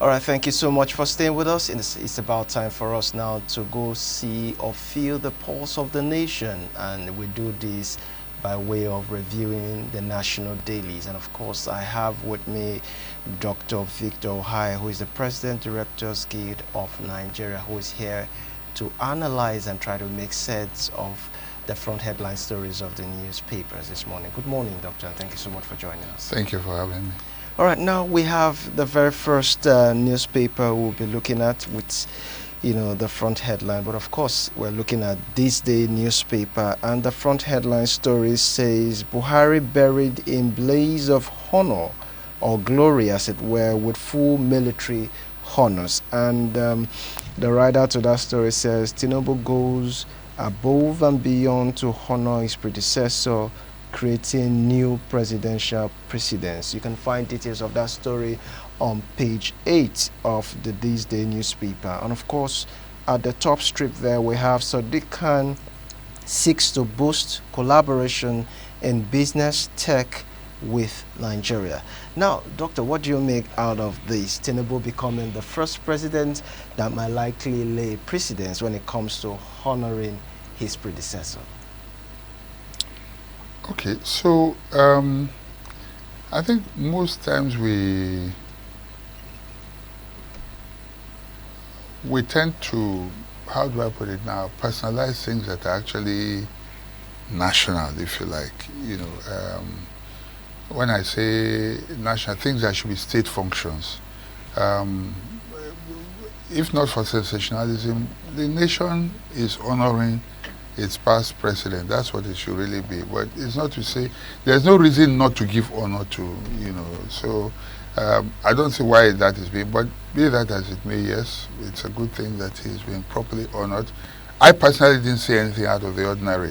All right, thank you so much for staying with us. It's about time for us now to go see or feel the pulse of the nation, and we do this by way of reviewing the national dailies. And of course, I have with me Dr. Victor Ohai, who is the President Directors Guild of Nigeria, who is here to analyze and try to make sense of the front headline stories of the newspapers this morning. Good morning, Doctor, and thank you so much for joining us. Thank you for having me. All right, now we have the very first newspaper we'll be looking at with, the front headline. But of course, we're looking at This Day newspaper, and the front headline story says, Buhari buried in blaze of honor, or glory as it were, with full military honors. And the writer to that story says, Tinubu goes above and beyond to honor his predecessor, creating new presidential precedents. You can find details of that story on page 8 of the This Day newspaper. And of course, at the top strip there, we have Sadiq Khan seeks to boost collaboration in business tech with Nigeria. Now, Doctor, what do you make out of this? Tinubu becoming the first president that might likely lay precedents when it comes to honoring his predecessor. Okay, so I think most times we tend to, how do I put it now, personalize things that are actually national, if you like. When I say national, things that should be state functions. If not for sensationalism, the nation is honoring its past president. That's what it should really be. But it's not to say there's no reason not to give honor to, So I don't see why that is being. But be that as it may, yes, it's a good thing that he's being properly honored. I personally didn't see anything out of the ordinary.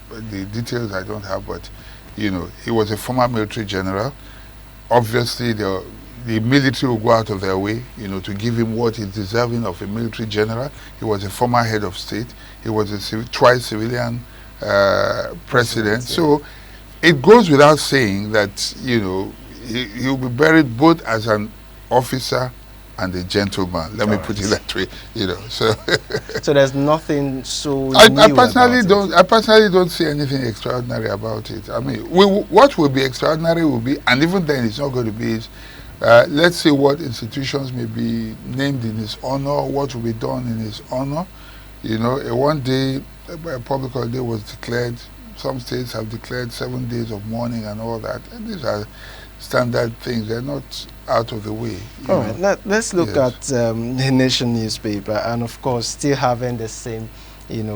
The details I don't have, but he was a former military general. Obviously, the military will go out of their way, to give him what is deserving of a military general. He was a former head of state. He was a twice civilian president. So it goes without saying that, he'll be buried both as an officer and a gentleman. Let me put it that way, So so there's nothing so I new personally about don't. it. I personally don't see anything extraordinary about it. I mean, what will be extraordinary will be, and even then, it's not going to be. Let's see what institutions may be named in his honor, what will be done in his honor. One day, a public holiday was declared. Some states have declared 7 days of mourning and all that. And these are standard things. They're not out of the way. All right, let's look at the Nation newspaper, and of course, still having the same,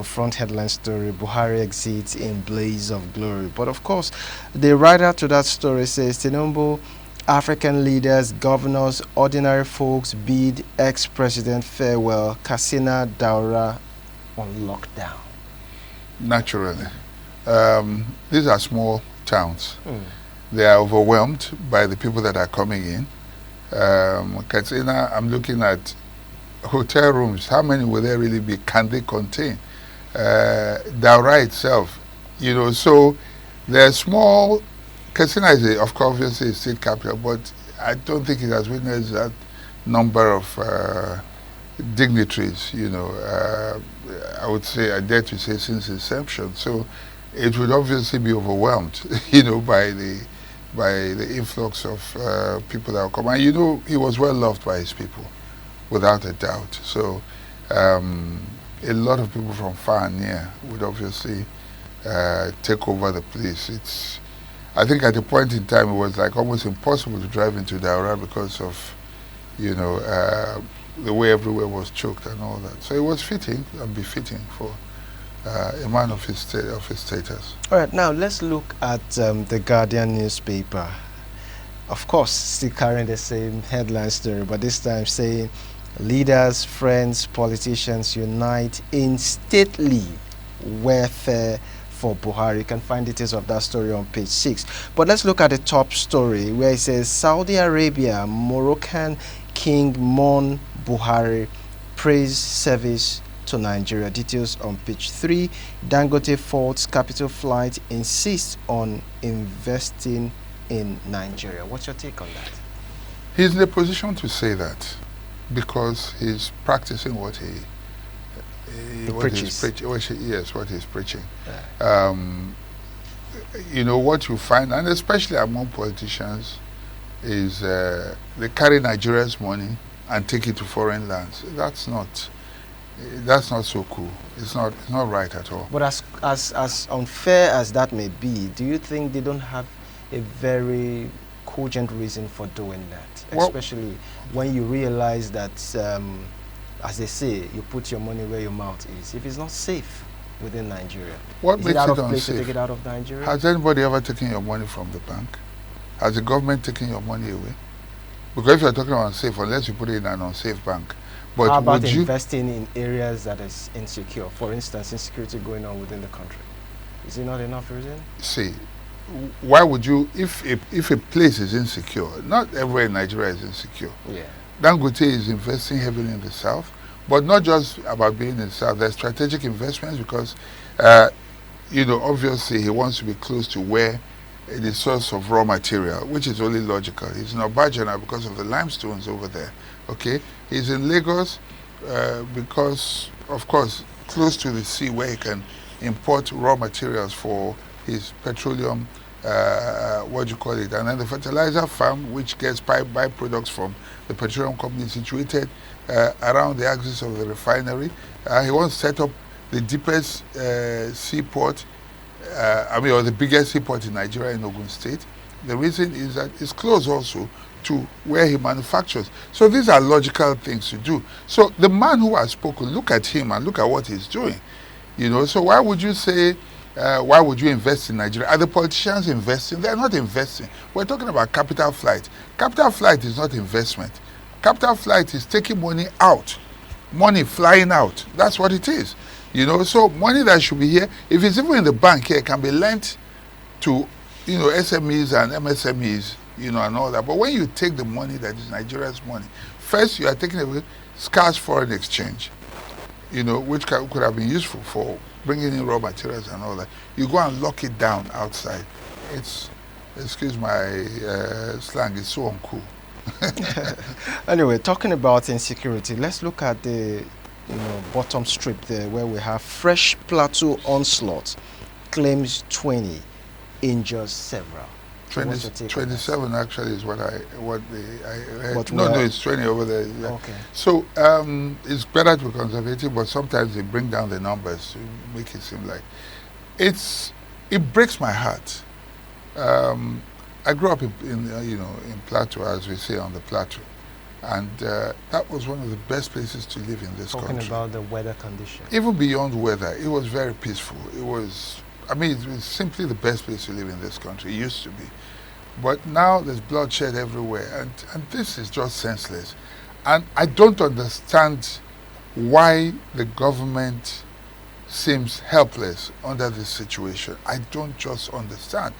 front headline story, Buhari exits in blaze of glory. But of course, the writer to that story says, Tinubu, African leaders, governors, ordinary folks bid ex-president farewell. Katsina, Daura on lockdown. Naturally. These are small towns. They are overwhelmed by the people that are coming in. Katsina, I'm looking at hotel rooms. How many will there really be? Can they contain? Daura itself, so they're small. Katsina is, of course, obviously a state capital, but I don't think it has witnessed that number of dignitaries, I would say, I dare to say, since inception. So it would obviously be overwhelmed, by the influx of people that will come. And, he was well loved by his people, without a doubt. So a lot of people from far and near would obviously take over the place. I think at a point in time it was like almost impossible to drive into Daura because of, the way everywhere was choked and all that. So it was fitting and befitting for a man of his status. All right, now let's look at the Guardian newspaper. Of course, still carrying the same headline story, but this time saying, leaders, friends, politicians unite in stately welfare for Buhari. You can find details of that story on page 6. But let's look at the top story where it says, Saudi Arabia, Moroccan king mourn Buhari, praise service to Nigeria. Details on page 3. Dangote faults capital flight, insists on investing in Nigeria. What's your take on that? He's in a position to say that. because he's practicing what he what he's preaches. yes, what he's preaching. Yeah. You know what you find, and especially among politicians, is they carry Nigeria's money and take it to foreign lands. That's not so cool. It's not right at all. But as unfair as that may be, do you think they don't have a very cogent reason for doing that? Well, Especially when you realize that, as they say, you put your money where your mouth is. If it's not safe within Nigeria, what is makes it out it of place to unsafe? take it out of Nigeria? Has anybody ever taken your money from the bank? Has the government taken your money away? Because if you're talking about unsafe, unless you put it in an unsafe bank. But How about would you investing in areas that is insecure? For instance, insecurity going on within the country. Is it not enough reason? see? Why would you, if a place is insecure? Not everywhere in Nigeria is insecure. Yeah. Dangote is investing heavily in the south, but not just about being in the south. There's strategic investments because, obviously he wants to be close to where the source of raw material, which is only logical. He's in Obaja now because of the limestones over there. Okay, he's in Lagos because, of course, close to the sea where he can import raw materials for his petroleum, what do you call it, and then the fertilizer farm, which gets byproducts from the petroleum company situated around the axis of the refinery. He wants to set up the deepest seaport, or the biggest seaport in Nigeria in Ogun State. The reason is that it's close also to where he manufactures. So these are logical things to do. So the man who has spoken, look at him and look at what he's doing. So why would you say, why would you invest in Nigeria? Are the politicians investing? They're not investing. We're talking about capital flight. Capital flight is not investment. Capital flight is taking money out, money flying out. That's what it is. So money that should be here, if it's even in the bank here, can be lent to, SMEs and MSMEs, and all that. But when you take the money that is Nigeria's money, first you are taking away scarce foreign exchange, which could have been useful for bringing in raw materials and all that. You go and lock it down outside. It's, excuse my slang, it's so uncool. Anyway, talking about insecurity, let's look at the bottom strip there where we have Fresh Plateau onslaught, claims 20, injures several. 27 actually is what I heard. But No, it's 20 over there. Yeah. Okay. So it's better to be conservative, but sometimes they bring down the numbers to make it seem like it breaks my heart. I grew up in Plateau, as we say, on the Plateau, and that was one of the best places to live in this country. Talking about the weather condition. Even beyond weather, it was very peaceful. It was simply the best place to live in this country. It used to be. But now there's bloodshed everywhere, and this is just senseless. And I don't understand why the government seems helpless under this situation. I don't just understand.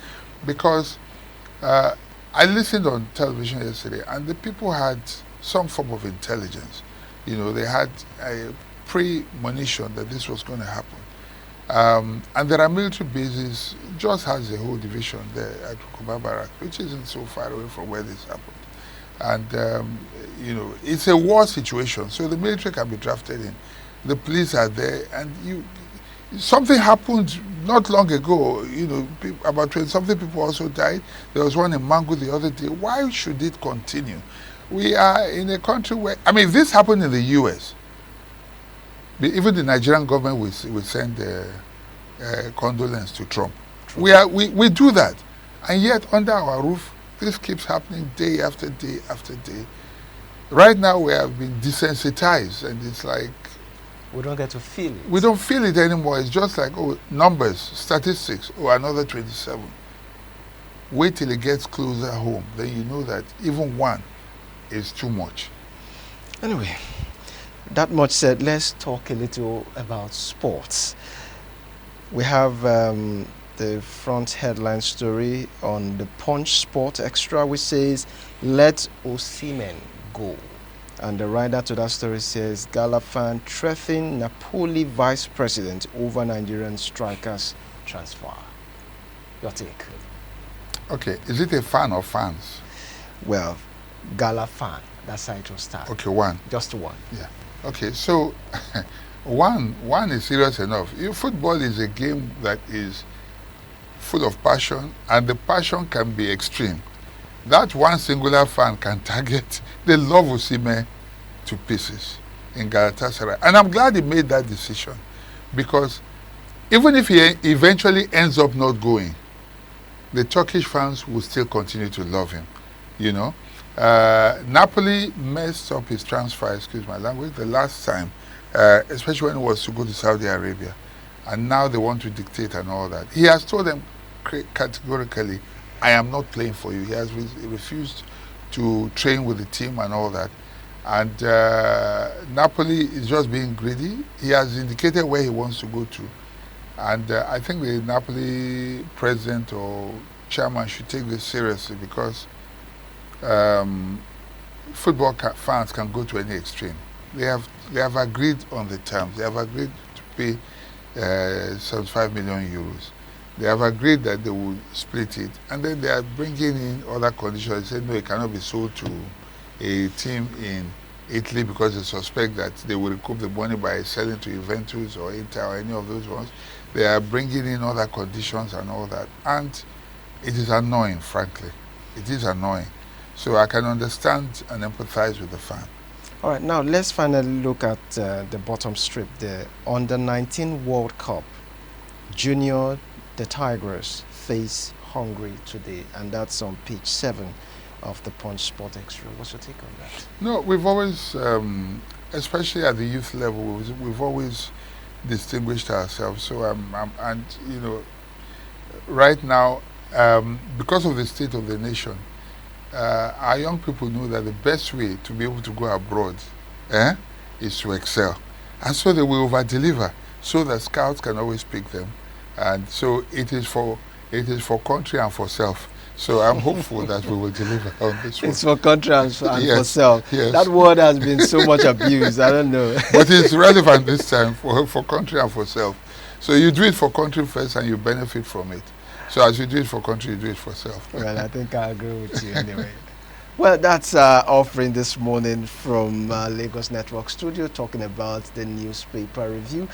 Because I listened on television yesterday, and the people had some form of intelligence. They had a premonition that this was going to happen. And there are military bases. Just has a whole division there at Rukuba Barracks, which isn't so far away from where this happened. And, it's a war situation, so the military can be drafted in. The police are there, and something happened not long ago. About 20-something people also died. There was one in Mangu the other day. Why should it continue? We are in a country where, this happened in the U.S. Even the Nigerian government will send condolence to Trump. We do that, and yet under our roof, this keeps happening day after day after day. Right now, we have been desensitized, and it's like we don't get to feel it. We don't feel it anymore. It's just like, numbers, statistics, another 27. Wait till it gets closer home, then you know that even one is too much. Anyway. That much said, let's talk a little about sports. We have the front headline story on the Punch Sport Extra, which says, "Let Osimhen go." And the writer to that story says, Gala fan threatening Napoli vice president over Nigerian strikers transfer. Your take? Okay, is it a fan or fans? Well, Gala fan. That's how it will start. Okay, one. Just one. Yeah. Okay, so one is serious enough. Football is a game that is full of passion, and the passion can be extreme. That one singular fan can target the love Osimhen to pieces in Galatasaray. And I'm glad he made that decision, because even if he eventually ends up not going, the Turkish fans will still continue to love him, you know. Napoli messed up his transfer, excuse my language, the last time, especially when he was to go to Saudi Arabia. And now they want to dictate and all that. He has told them categorically, I am not playing for you. He has refused to train with the team and all that. And Napoli is just being greedy. He has indicated where he wants to go to. And I think the Napoli president or chairman should take this seriously, because football fans can go to any extreme. They have agreed on the terms. They have agreed to pay 75 million euros. They have agreed that they will split it, and then they are bringing in other conditions. They say no, it cannot be sold to a team in Italy because they suspect that they will recoup the money by selling to Juventus or Inter or any of those ones. They are bringing in other conditions and all that, and it is annoying, frankly. It is annoying. So I can understand and empathize with the fan. All right, now let's finally look at the bottom strip, the Under-19 World Cup. Junior, the Tigers face Hungary today, and that's on page 7 of the Punch Sport Extra. What's your take on that? No, we've always, especially at the youth level, we've always distinguished ourselves. So and you know, right now, because of the state of the nation, our young people know that the best way to be able to go abroad is to excel, and so they will over-deliver, so that scouts can always pick them. And so it is for country and for self. So I'm hopeful that we will deliver on this one. It's for country and Yes, for self. yes. That word has been so much abused. I don't know. But it's relevant this time for country and for self. So you do it for country first and you benefit from it. So as you do it for country, you do it for self. Well, I think I agree with you anyway. Well, that's offering this morning from Lagos Network Studio, talking about the newspaper review.